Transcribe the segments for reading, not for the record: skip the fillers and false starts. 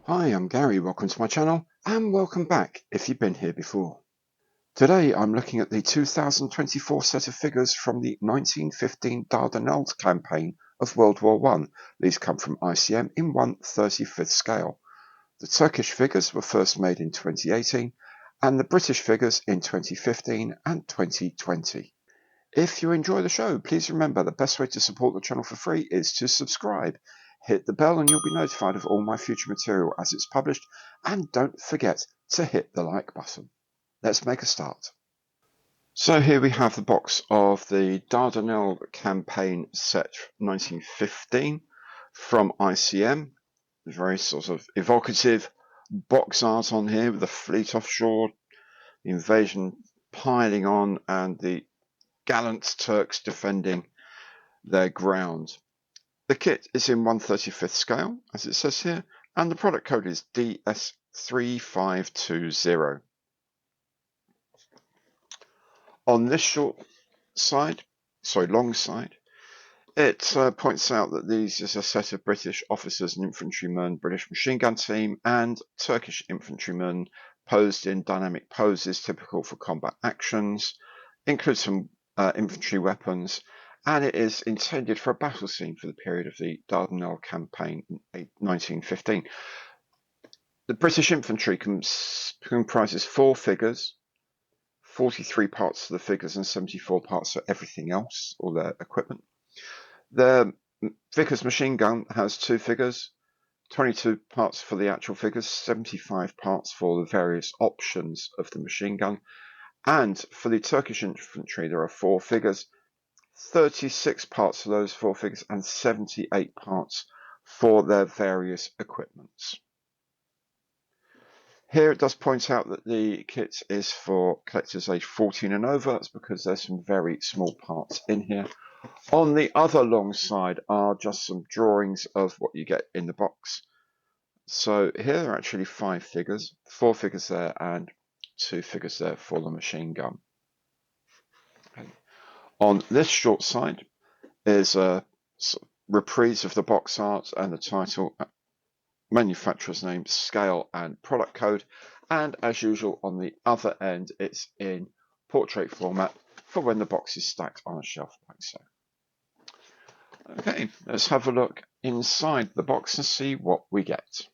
Hi, I'm Gary, welcome to my channel, and welcome back if you've been here before. Today I'm looking at the 2024 set of figures from the 1915 Dardanelles campaign of World War I. These come from ICM in 1/35th scale. The Turkish figures were first made in 2018, and the British figures in 2015 and 2020. If you enjoy the show, please remember the best way to support the channel for free is to subscribe. Hit the bell and you'll be notified of all my future material as it's published, and don't forget to hit the like button. Let's make a start. So here we have the box of the Dardanelles Campaign Set 1915 from ICM. Very sort of evocative box art on here with the fleet offshore, the invasion piling on, and the gallant Turks defending their ground. The kit is in 1/35th scale, as it says here, and the product code is DS3520. On this long side, it points out that these is a set of British officers and infantrymen, British machine gun team, and Turkish infantrymen posed in dynamic poses typical for combat actions, includes some infantry weapons, and it is intended for a battle scene for the period of the Dardanelles campaign in 1915. The British infantry comprises 4 figures, 43 parts of the figures and 74 parts of everything else, all their equipment. The Vickers machine gun has 2 figures, 22 parts for the actual figures, 75 parts for the various options of the machine gun. And for the Turkish infantry, there are 4 figures, 36 parts for those 4 figures, and 78 parts for their various equipments. Here it does point out that the kit is for collectors aged 14 and over. That's because there's some very small parts in here. On the other long side are just some drawings of what you get in the box. So here are actually 5 figures, 4 figures there and 2 figures there for the machine gun. Okay. On this short side is a reprise of the box art and the title, manufacturer's name, scale and product code, and as usual on the other end it's in portrait format for when the box is stacked on a shelf like so. Okay, let's have a look inside the box and see what we get.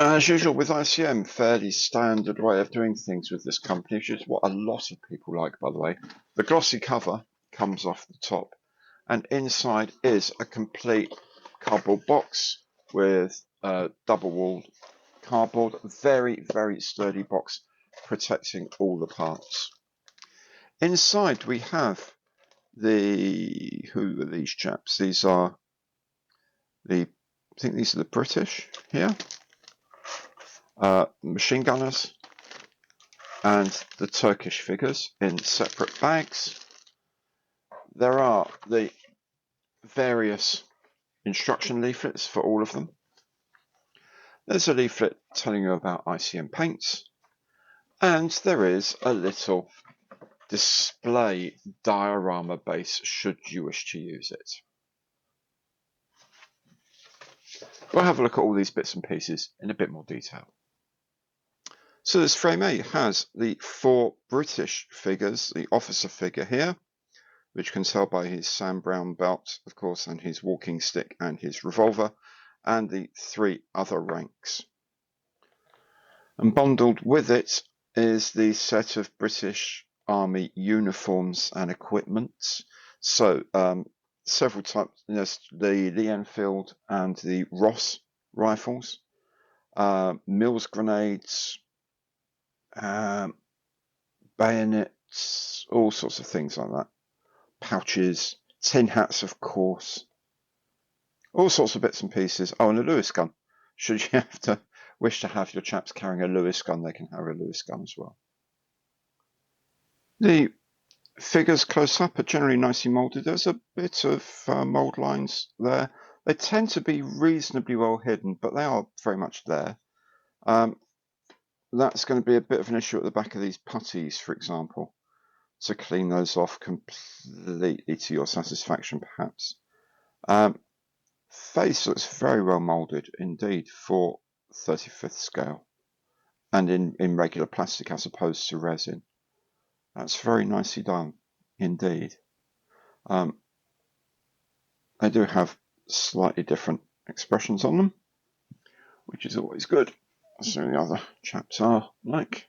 As usual with ICM, fairly standard way of doing things with this company, which is what a lot of people like, by the way. The glossy cover comes off the top, and inside is a complete cardboard box with double-walled cardboard. Very, very sturdy box protecting all the parts. Inside we have who are these chaps? These are I think these are the British here. Machine gunners and the Turkish figures in separate bags. There are the various instruction leaflets for all of them. There's a leaflet telling you about ICM paints, and there is a little display diorama base should you wish to use it. We'll have a look at all these bits and pieces in a bit more detail. So this frame A has the 4 British figures, the officer figure here, which can tell by his Sam Brown belt, of course, and his walking stick and his revolver, and the 3 other ranks. And bundled with it is the set of British Army uniforms and equipment. So several types, there's the Lee Enfield and the Ross rifles, Mills grenades, bayonets, all sorts of things like that. Pouches, tin hats, of course, all sorts of bits and pieces. Oh, and a Lewis gun. Should you wish to have your chaps carrying a Lewis gun, they can have a Lewis gun as well. The figures close up are generally nicely moulded. There's a bit of mould lines there. They tend to be reasonably well hidden, but they are very much there. That's going to be a bit of an issue at the back of these putties, for example, to clean those off completely to your satisfaction, perhaps. Face looks very well moulded indeed for 35th scale, and in regular plastic as opposed to resin. That's very nicely done indeed. They do have slightly different expressions on them, which is always good. So the other chaps are like.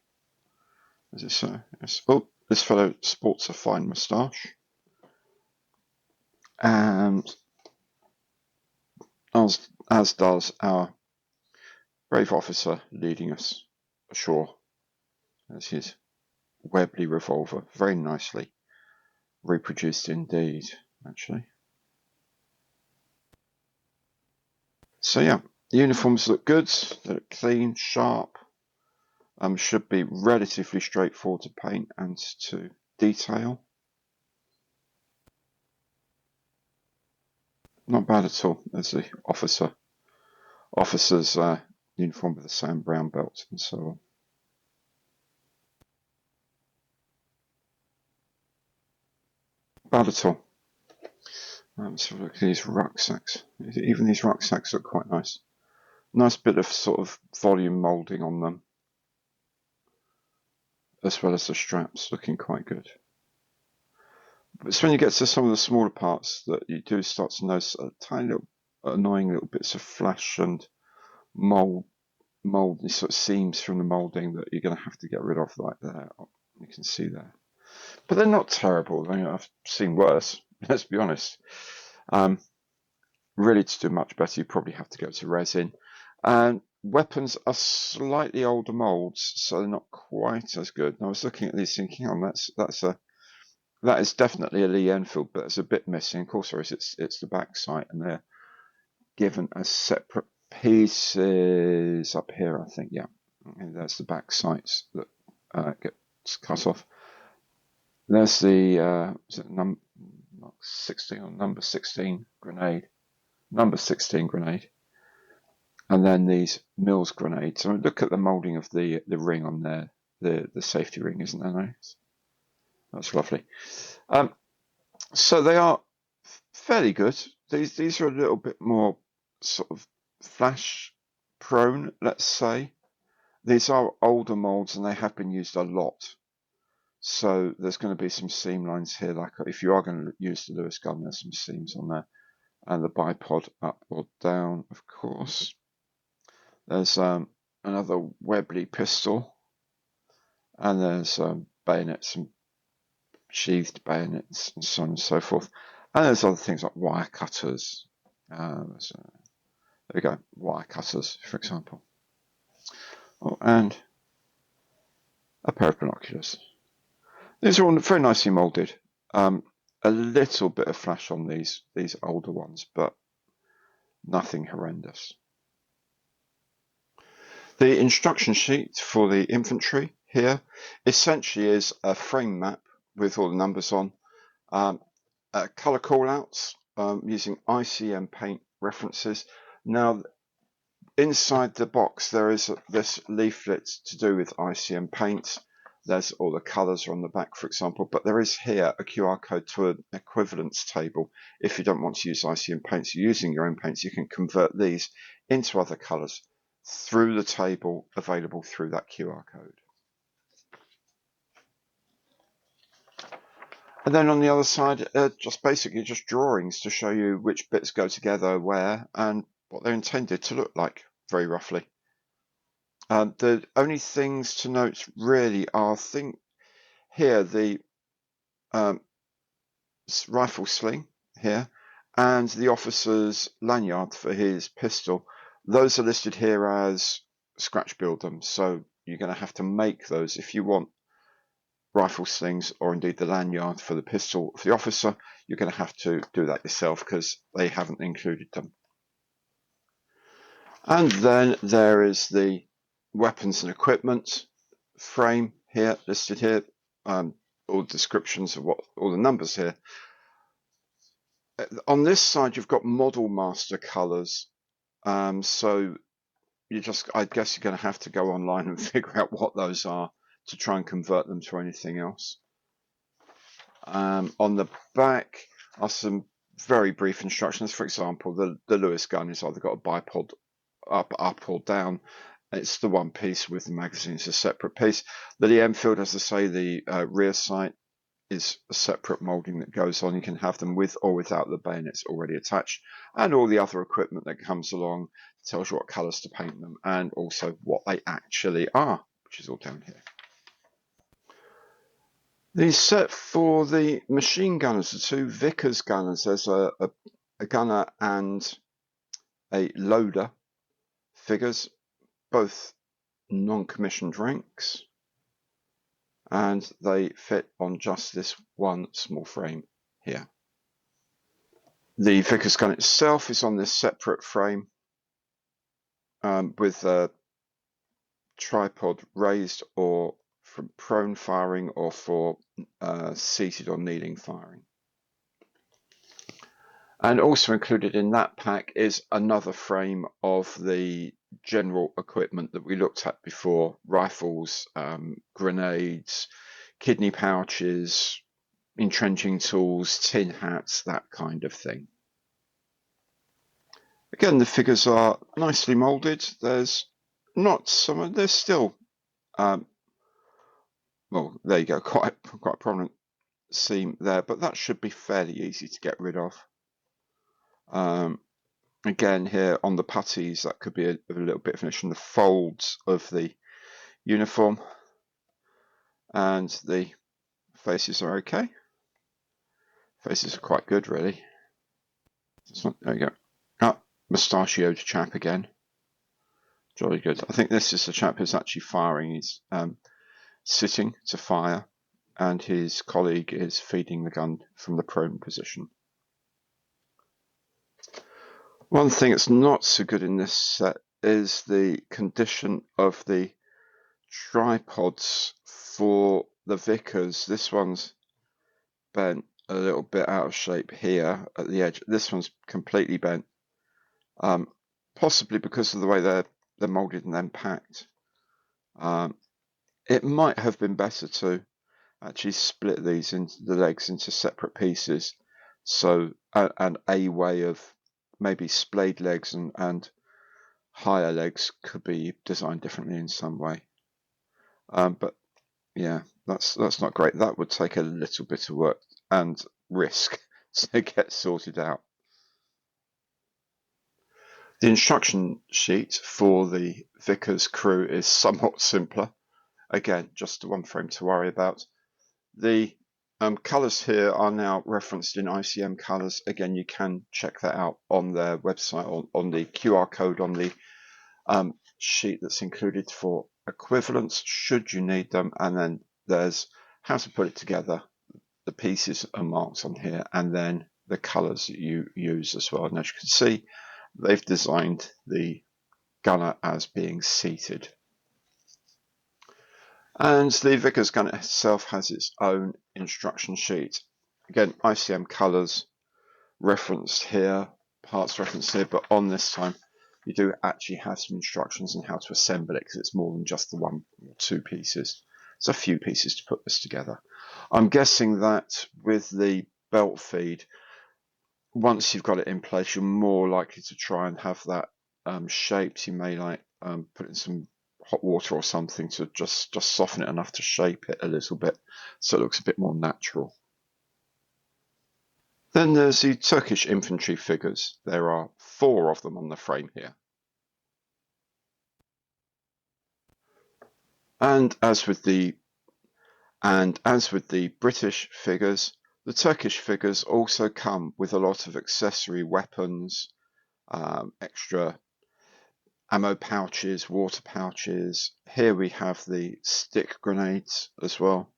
Is this yes. Oh, this fellow sports a fine moustache, and as does our brave officer leading us ashore. That's his Webley revolver, very nicely reproduced indeed, actually. So yeah, the uniforms look good, they look clean, sharp, should be relatively straightforward to paint and to detail. Not bad at all. There's the officer's uniform with the same brown belt and so on. Bad at all. Let's have a look at these rucksacks. Even these rucksacks look quite nice. Nice bit of sort of volume moulding on them, as well as the straps looking quite good. But it's when you get to some of the smaller parts that you do start to notice a tiny little annoying little bits of flash and mold, these sort of seams from the moulding that you're going to have to get rid of, like there. You can see there. But they're not terrible. I mean, I've seen worse, let's be honest. Really, to do much better, you probably have to go to resin. And weapons are slightly older molds, so they're not quite as good. And I was looking at these thinking, oh, that is definitely a Lee Enfield, but it's a bit missing. Of course, there is. It's the back sight, and they're given as separate pieces up here, I think. Yeah, and there's the back sights that gets cut off. There's the number 16 or number 16 grenade, and then these Mills grenades. I mean, look at the moulding of the ring on there, the safety ring, isn't that nice? That's lovely. So they are fairly good. These are a little bit more sort of flash prone, let's say. These are older molds and they have been used a lot. So there's going to be some seam lines here, like if you are going to use the Lewis gun, there's some seams on there. And the bipod up or down, of course. There's another Webley pistol. And there's bayonets and sheathed bayonets and so on and so forth. And there's other things like wire cutters. There we go, wire cutters, for example. Oh, and a pair of binoculars. These are all very nicely moulded. A little bit of flash on these older ones, but nothing horrendous. The instruction sheet for the infantry here essentially is a frame map with all the numbers on, colour callouts using ICM paint references. Now, inside the box there is this leaflet to do with ICM paint. There's all the colours on the back, for example, but there is here a QR code to an equivalence table. If you don't want to use ICM paints, you're using your own paints, you can convert these into other colours through the table available through that QR code. And then on the other side, just basically just drawings to show you which bits go together where and what they're intended to look like, very roughly. The only things to note really are, I think here, the rifle sling here and the officer's lanyard for his pistol. Those are listed here as scratch build them, so you're going to have to make those if you want rifle slings or indeed the lanyard for the pistol for the officer. You're going to have to do that yourself because they haven't included them. And then there is the weapons and equipment frame here, listed here, all descriptions of what all the numbers here. On this side you've got model master colors, so I guess you're going to have to go online and figure out what those are to try and convert them to anything else. On the back are some very brief instructions. For example, the Lewis gun is either got a bipod up or down. It's the one piece with the magazine is a separate piece. The Enfield, as I say, the rear sight is a separate moulding that goes on. You can have them with or without the bayonets already attached, and all the other equipment that comes along tells you what colours to paint them and also what they actually are, which is all down here. The set for the machine gunners, the two Vickers gunners, there's a gunner and a loader figures, both non-commissioned ranks, and they fit on just this one small frame here. The Vickers gun itself is on this separate frame with a tripod raised or from prone firing or for seated or kneeling firing. And also included in that pack is another frame of the general equipment that we looked at before: rifles, grenades, kidney pouches, entrenching tools, tin hats, that kind of thing. Again, the figures are nicely moulded. There's not some, there's still, well, there you go, quite a prominent seam there, but that should be fairly easy to get rid of. Again, here on the putties, that could be a little bit of an issue. The folds of the uniform, and the faces are okay. Faces are quite good, really. There you go. Ah, mustachioed chap again. Jolly good. I think this is the chap who's actually firing. He's sitting to fire, and his colleague is feeding the gun from the prone position. One thing that's not so good in this set is the condition of the tripods for the Vickers. This one's bent a little bit out of shape here at the edge. This one's completely bent, possibly because of the way they're moulded and then packed. It might have been better to actually split these into the legs into separate pieces, so and a way of maybe splayed legs and higher legs could be designed differently in some way. But yeah, that's not great. That would take a little bit of work and risk to get sorted out. The instruction sheet for the Vickers crew is somewhat simpler. Again, just one frame to worry about. The colours here are now referenced in ICM colours. Again, you can check that out on their website, on the QR code on the sheet that's included for equivalents, should you need them. And then there's how to put it together. The pieces are marked on here, and then the colours that you use as well. And as you can see, they've designed the gunner as being seated. And the Vickers gun itself has its own instruction sheet. Again, ICM colours referenced here, parts referenced here, but on this time you do actually have some instructions on how to assemble it, because it's more than just the one or two pieces. It's a few pieces to put this together. I'm guessing that with the belt feed, once you've got it in place, you're more likely to try and have that shaped. You may like put in some hot water or something to just soften it enough to shape it a little bit so it looks a bit more natural. Then there's the Turkish infantry figures. There are 4 of them on the frame here. And as with the British figures, the Turkish figures also come with a lot of accessory weapons, extra ammo pouches, water pouches. Here we have the stick grenades as well,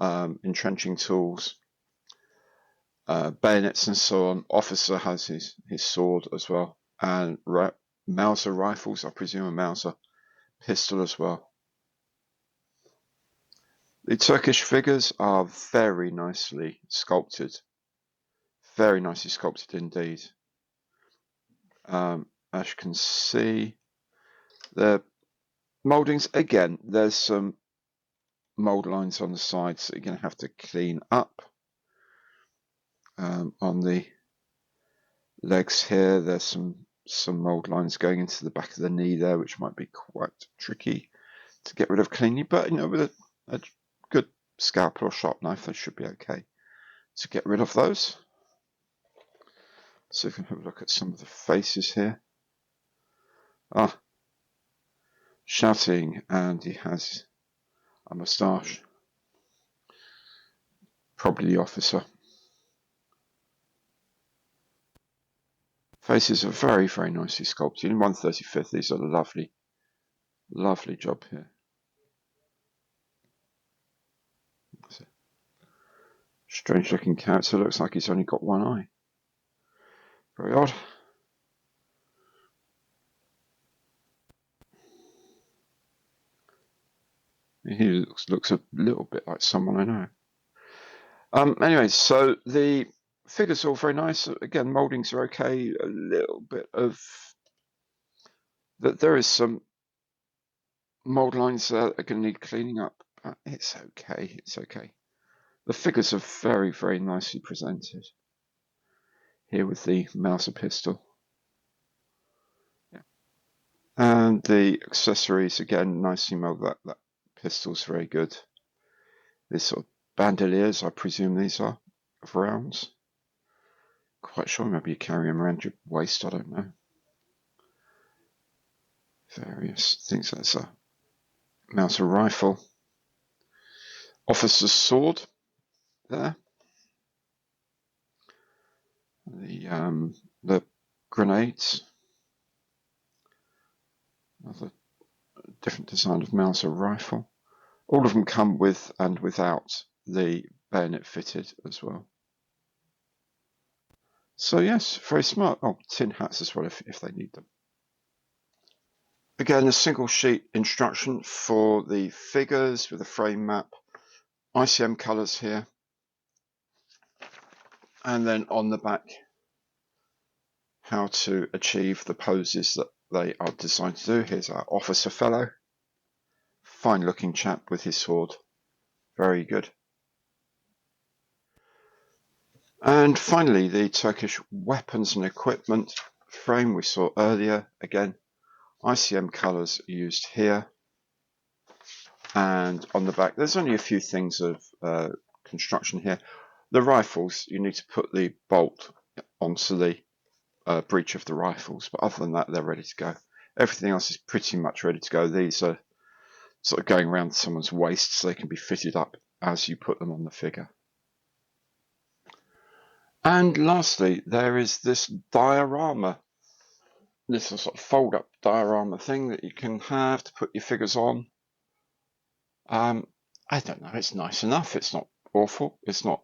entrenching tools, bayonets and so on. Officer has his sword as well, and Mauser rifles, I presume a Mauser pistol as well. The Turkish figures are very nicely sculpted, very nicely sculpted indeed. As you can see, the mouldings, again, there's some mould lines on the sides that you're going to have to clean up on the Legs here, there's some mould lines going into the back of the knee there, which might be quite tricky to get rid of cleanly, but with a good scalpel or sharp knife, they should be okay to get rid of those. So we can have a look at some of the faces here. Shouting, and he has a moustache. Probably the officer. Faces are very, very nicely sculpted. In 1/35, these are lovely, lovely job here. Strange looking character, looks like he's only got one eye. Very odd. He looks a little bit like someone I know. Anyway, so the figures are all very nice. Again, mouldings are okay. A little bit of that. There is some mould lines that are going to need cleaning up, but it's okay. It's okay. The figures are very, very nicely presented. Here with the Mauser pistol. Yeah. And the accessories, again, nicely moulded. That pistol's very good. These sort of bandoliers, I presume these are, of rounds. Quite sure, maybe you carry them around your waist, I don't know. Various things. That's a Mauser rifle. Officer's sword there. The grenades. Another different design of Mauser rifle. All of them come with and without the bayonet fitted as well. So yes, very smart. Oh, tin hats as well if they need them. Again, a single sheet instruction for the figures with a frame map, ICM colours here, and then on the back, how to achieve the poses that they are designed to do. Here's our officer fellow, fine looking chap with his sword, very good. And finally, the Turkish weapons and equipment frame we saw earlier. Again, ICM colours used here. And on the back, there's only a few things of construction here. The rifles, you need to put the bolt onto the breech of the rifles, but other than that, they're ready to go. Everything else is pretty much ready to go. These are sort of going around someone's waist so they can be fitted up as you put them on the figure. And lastly, there is this diorama. This is a sort of fold-up diorama thing that you can have to put your figures on. I don't know, it's nice enough. It's not awful. It's not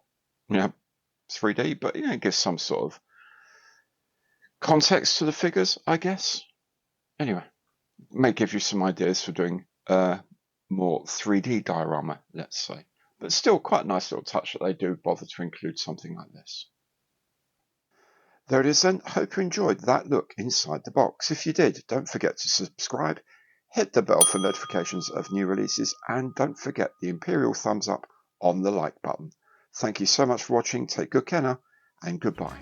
3D, but it gives some sort of context to the figures, I guess. Anyway, may give you some ideas for doing more 3D diorama, let's say. But still quite a nice little touch that they do bother to include something like this. There it is then. Hope you enjoyed that look inside the box. If you did, don't forget to subscribe, hit the bell for notifications of new releases, and don't forget the Imperial thumbs up on the like button. Thank you so much for watching. Take good care now, and goodbye.